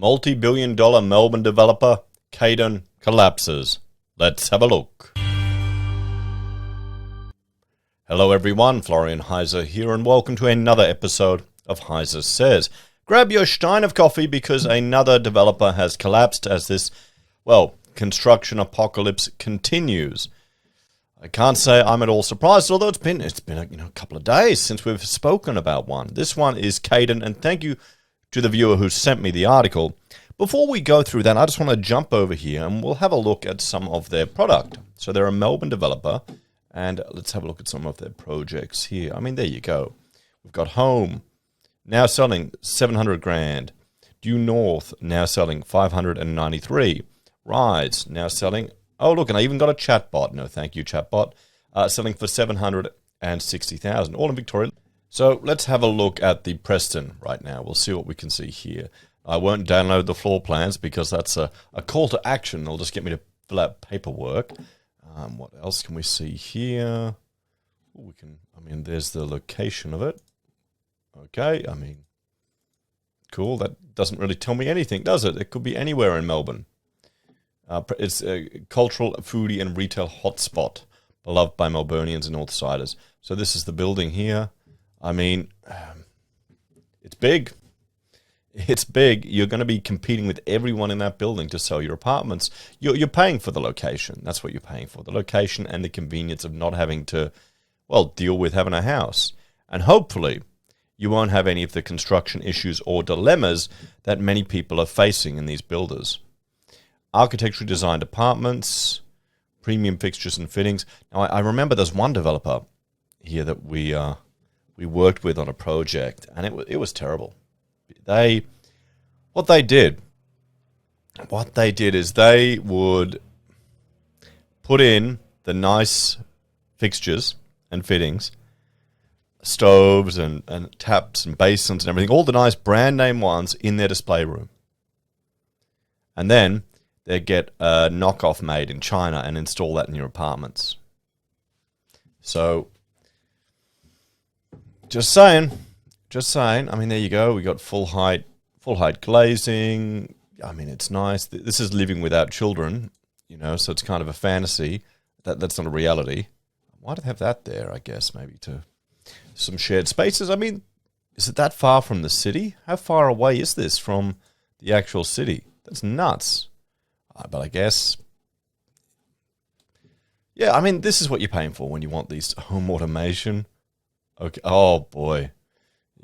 Multi-billion-dollar Melbourne developer Caydon collapses. Let's have a look. Hello everyone, Florian.heise here, and welcome to another episode of HeiseSays. Grab your stein of coffee because another developer has collapsed as this, construction apocalypse continues. I can't say I'm at all surprised, although it's been a couple of days since we've spoken about one. This one is Caydon, and thank you to the viewer who sent me the article. Before we go through that, I just want to jump over here and we'll have a look at some of their product. So they're a Melbourne developer, and let's have a look at some of their projects here. I mean, there you go. We've got Home, now selling 700 grand. Due North, now selling 593. Rise, now selling, oh look, and I even got a chatbot. No thank you, chatbot. Selling for 760,000, all in Victoria. So let's have a look at the Preston right now. We'll see what we can see here. I won't download the floor plans because that's a call to action. It'll just get me to fill out paperwork. What else can we see here? There's the location of it. Okay, cool. That doesn't really tell me anything, does it? It could be anywhere in Melbourne. It's a cultural, foodie and retail hotspot, beloved by Melburnians and Northsiders. So this is the building here. It's big. It's big. You're going to be competing with everyone in that building to sell your apartments. You're paying for the location. That's what you're paying for. The location and the convenience of not having to, deal with having a house. And hopefully you won't have any of the construction issues or dilemmas that many people are facing in these builders. Architecturally designed apartments, premium fixtures and fittings. Now, I remember there's one developer here that we worked with on a project, and it was terrible. What they did is they would put in the nice fixtures and fittings, stoves and taps and basins and everything, all the nice brand name ones in their display room. And then they get a knockoff made in China and install that in your apartments. So, just saying. There you go. We got full height glazing. It's nice. This is living without children, so it's kind of a fantasy. That's not a reality. Why do they have that there? I guess maybe to some shared spaces. Is it that far from the city? How far away is this from the actual city? That's nuts. But I guess, this is what you're paying for when you want these home automation. Okay. Oh boy.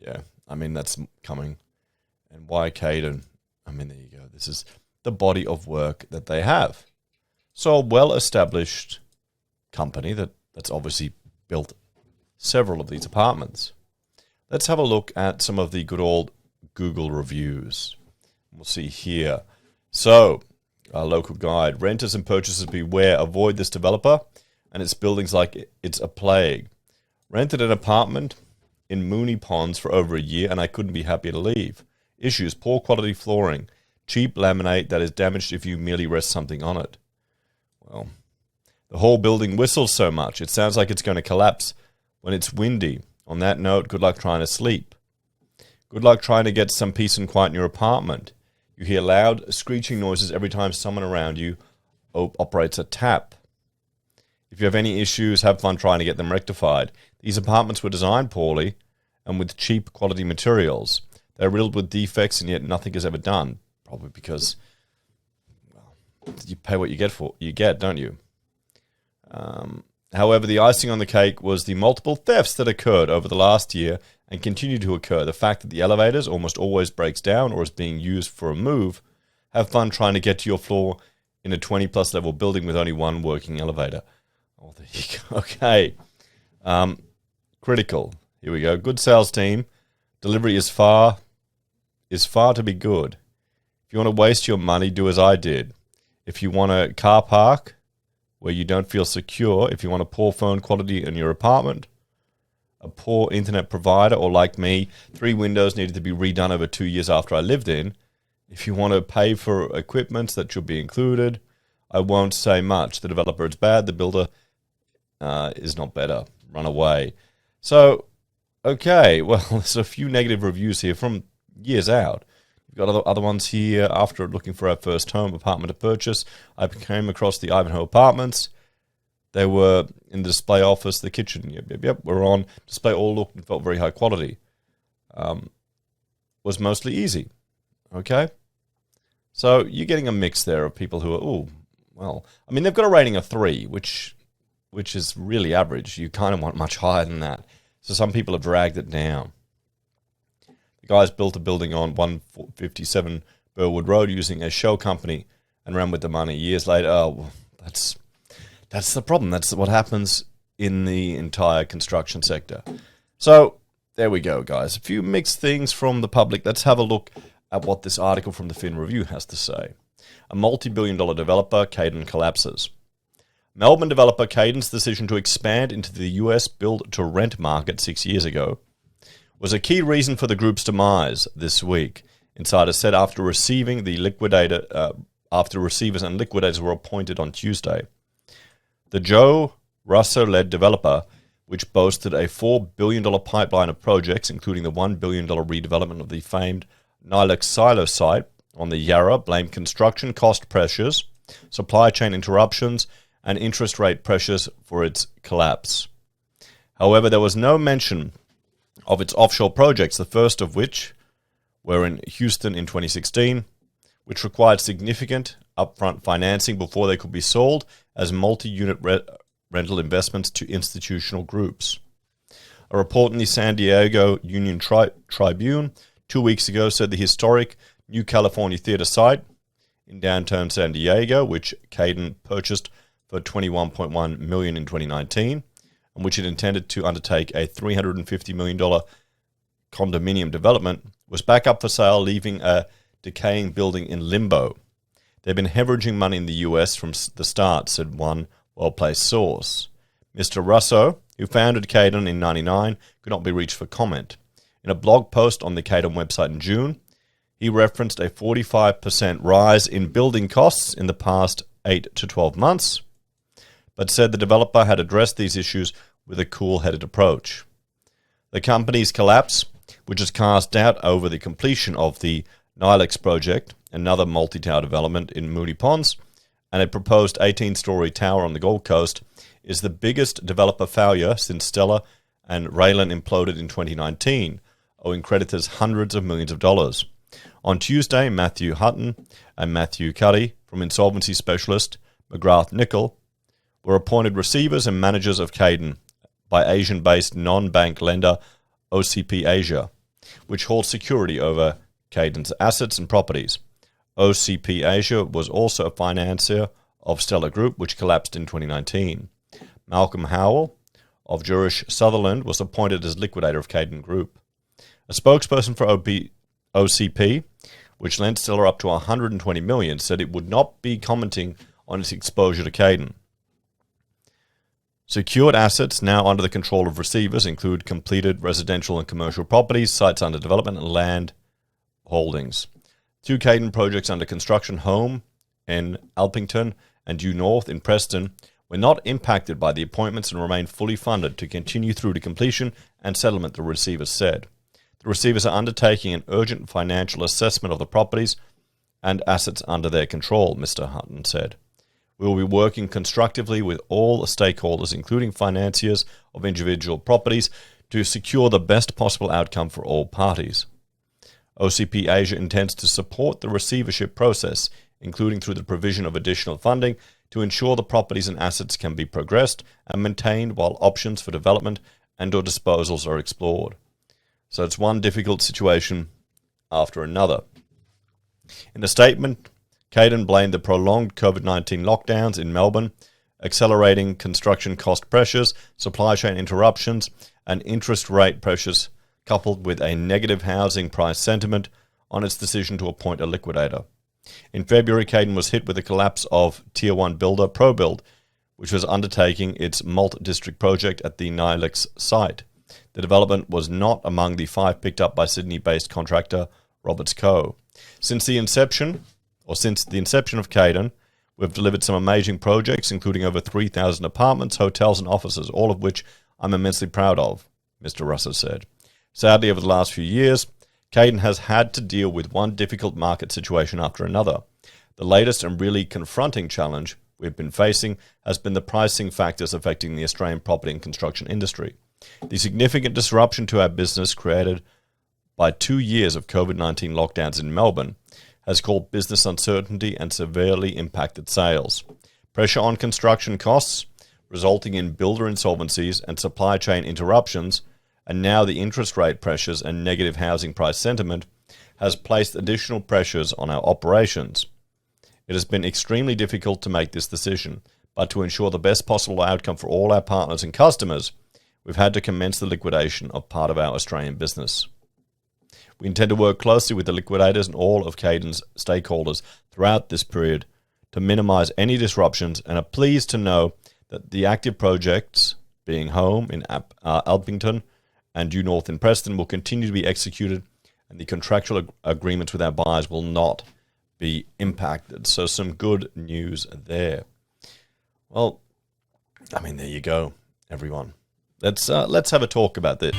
Yeah. That's coming. And why Caydon? There you go. This is the body of work that they have. So a well-established company that's obviously built several of these apartments. Let's have a look at some of the good old Google reviews. We'll see here. So, our local guide, renters and purchasers beware, avoid this developer and its buildings like it's a plague. Rented an apartment in Moonee Ponds for over a year and I couldn't be happier to leave. Issues, poor quality flooring, cheap laminate that is damaged if you merely rest something on it. Well, the whole building whistles so much, it sounds like it's going to collapse when it's windy. On that note, good luck trying to sleep. Good luck trying to get some peace and quiet in your apartment. You hear loud, screeching noises every time someone around you operates a tap. If you have any issues, have fun trying to get them rectified. These apartments were designed poorly and with cheap quality materials. They're riddled with defects and yet nothing is ever done. Probably because you pay what you get, don't you? However, the icing on the cake was the multiple thefts that occurred over the last year and continue to occur. The fact that the elevators almost always breaks down or is being used for a move. Have fun trying to get to your floor in a 20-plus level building with only one working elevator. Oh, there you go. Okay. Critical. Here we go. Good sales team. Delivery is far to be good. If you want to waste your money, do as I did. If you want a car park where you don't feel secure, if you want a poor phone quality in your apartment, a poor internet provider, or like me, 3 windows needed to be redone over 2 years after I lived in. If you want to pay for equipment that should be included, I won't say much. The developer is bad, the builder is not better. Run away. So, okay, well, there's a few negative reviews here from years out. We've got other ones here. After looking for our first home apartment to purchase, I came across the Ivanhoe Apartments. They were in the display office, the kitchen. Yep. We're on display. All looked and felt very high quality. Was mostly easy. Okay. So you're getting a mix there of people who are, they've got a rating of 3, which is really average. You kind of want much higher than that. So some people have dragged it down. The guys built a building on 157 Burwood Road using a shell company and ran with the money. Years later, that's the problem. That's what happens in the entire construction sector. So there we go, guys. A few mixed things from the public. Let's have a look at what this article from the Fin Review has to say. A multi-billion-dollar developer, Caydon collapses. Melbourne developer Caydon's decision to expand into the US build-to-rent market 6 years ago was a key reason for the group's demise this week, insiders said after receivers and liquidators were appointed on Tuesday. The Joe Russo-led developer, which boasted a $4 billion pipeline of projects, including the $1 billion redevelopment of the famed Nilex silo site on the Yarra, blamed construction cost pressures, supply chain interruptions, and interest rate pressures for its collapse. However, there was no mention of its offshore projects, the first of which were in Houston in 2016, which required significant upfront financing before they could be sold as multi-unit rental investments to institutional groups. A report in the San Diego Union Tribune 2 weeks ago said the historic New California Theater site in downtown San Diego, which Caydon purchased for $21.1 million in 2019, and which it intended to undertake a $350 million condominium development, was back up for sale, leaving a decaying building in limbo. They've been hemorrhaging money in the US from the start, said one well-placed source. Mr. Russo, who founded Caydon in 1999, could not be reached for comment. In a blog post on the Caydon website in June, he referenced a 45% rise in building costs in the past 8 to 12 months, but said the developer had addressed these issues with a cool-headed approach. The company's collapse, which has cast doubt over the completion of the Nilex project, another multi-tower development in Moonee Ponds, and a proposed 18-story tower on the Gold Coast, is the biggest developer failure since Stella and Raylan imploded in 2019, owing creditors hundreds of millions of dollars. On Tuesday, Matthew Hutton and Matthew Cuddy from insolvency specialist McGrath Nickel were appointed receivers and managers of Caydon by Asian-based non-bank lender OCP Asia, which holds security over Caydon's assets and properties. OCP Asia was also a financier of Stella Group, which collapsed in 2019. Malcolm Howell of Jurish Sutherland was appointed as liquidator of Caydon Group. A spokesperson for OCP, which lent Stella up to $120 million, said it would not be commenting on its exposure to Caydon. Secured assets now under the control of receivers include completed residential and commercial properties, sites under development, and land holdings. 2 Caydon projects under construction, Home in Alpington and Due North in Preston, were not impacted by the appointments and remain fully funded to continue through to completion and settlement, the receivers said. The receivers are undertaking an urgent financial assessment of the properties and assets under their control, Mr. Hutton said. We will be working constructively with all stakeholders, including financiers of individual properties, to secure the best possible outcome for all parties. OCP Asia intends to support the receivership process, including through the provision of additional funding, to ensure the properties and assets can be progressed and maintained while options for development and/or disposals are explored. So it's one difficult situation after another. In a statement, Caydon blamed the prolonged COVID-19 lockdowns in Melbourne, accelerating construction cost pressures, supply chain interruptions, and interest rate pressures, coupled with a negative housing price sentiment, on its decision to appoint a liquidator. In February, Caydon was hit with the collapse of Tier 1 builder ProBuild, which was undertaking its Malt-District project at the Nilex site. The development was not among the 5 picked up by Sydney-based contractor Roberts Co. Since the inception of Caydon, we've delivered some amazing projects, including over 3,000 apartments, hotels and offices, all of which I'm immensely proud of, Mr. Russell said. Sadly, over the last few years, Caydon has had to deal with one difficult market situation after another. The latest and really confronting challenge we've been facing has been the pricing factors affecting the Australian property and construction industry. The significant disruption to our business created by 2 years of COVID-19 lockdowns in Melbourne has caused business uncertainty and severely impacted sales. Pressure on construction costs, resulting in builder insolvencies and supply chain interruptions, and now the interest rate pressures and negative housing price sentiment has placed additional pressures on our operations. It has been extremely difficult to make this decision, but to ensure the best possible outcome for all our partners and customers, we've had to commence the liquidation of part of our Australian business. We intend to work closely with the liquidators and all of Caydon's stakeholders throughout this period to minimise any disruptions, and are pleased to know that the active projects, being Home in Alpington and Due North in Preston, will continue to be executed, and the contractual agreements with our buyers will not be impacted. So some good news there. Well, I mean, there you go, everyone. Let's have a talk about this.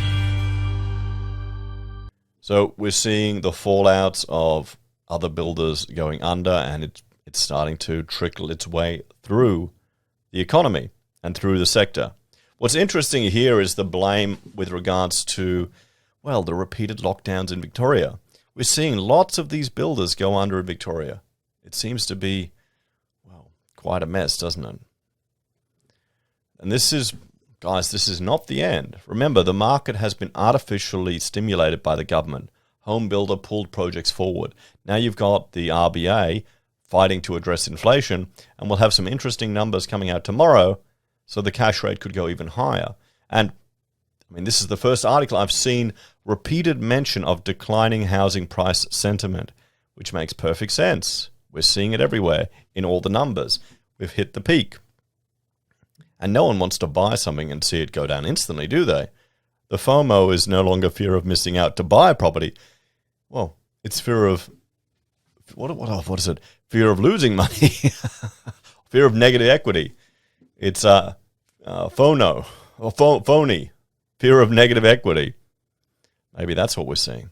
So we're seeing the fallouts of other builders going under, and it's starting to trickle its way through the economy and through the sector. What's interesting here is the blame with regards to, well, the repeated lockdowns in Victoria. We're seeing lots of these builders go under in Victoria. It seems to be, well, quite a mess, doesn't it? And this is, guys, this is not the end. Remember, the market has been artificially stimulated by the government. Home builder pulled projects forward. Now you've got the RBA fighting to address inflation, and we'll have some interesting numbers coming out tomorrow, so the cash rate could go even higher. And, I mean, this is the first article I've seen repeated mention of declining housing price sentiment, which makes perfect sense. We're seeing it everywhere in all the numbers. We've hit the peak. And no one wants to buy something and see it go down instantly, do they? The FOMO is no longer fear of missing out to buy a property. Well, it's fear of, what is it? Fear of losing money. Fear of negative equity. It's phono, or phony. Fear of negative equity. Maybe that's what we're seeing.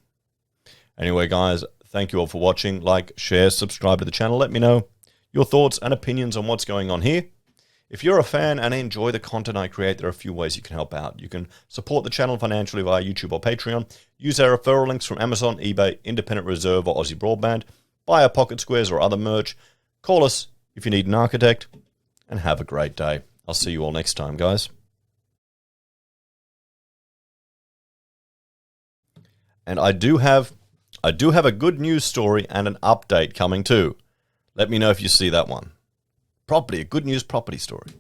Anyway, guys, thank you all for watching. Like, share, subscribe to the channel. Let me know your thoughts and opinions on what's going on here. If you're a fan and enjoy the content I create, there are a few ways you can help out. You can support the channel financially via YouTube or Patreon. Use our referral links from Amazon, eBay, Independent Reserve, or AussieBroadband. Buy our pocket squares or other merch. Call us if you need an architect. And have a great day. I'll see you all next time, guys. And I do have a good news story and an update coming too. Let me know if you see that one. A good news property story.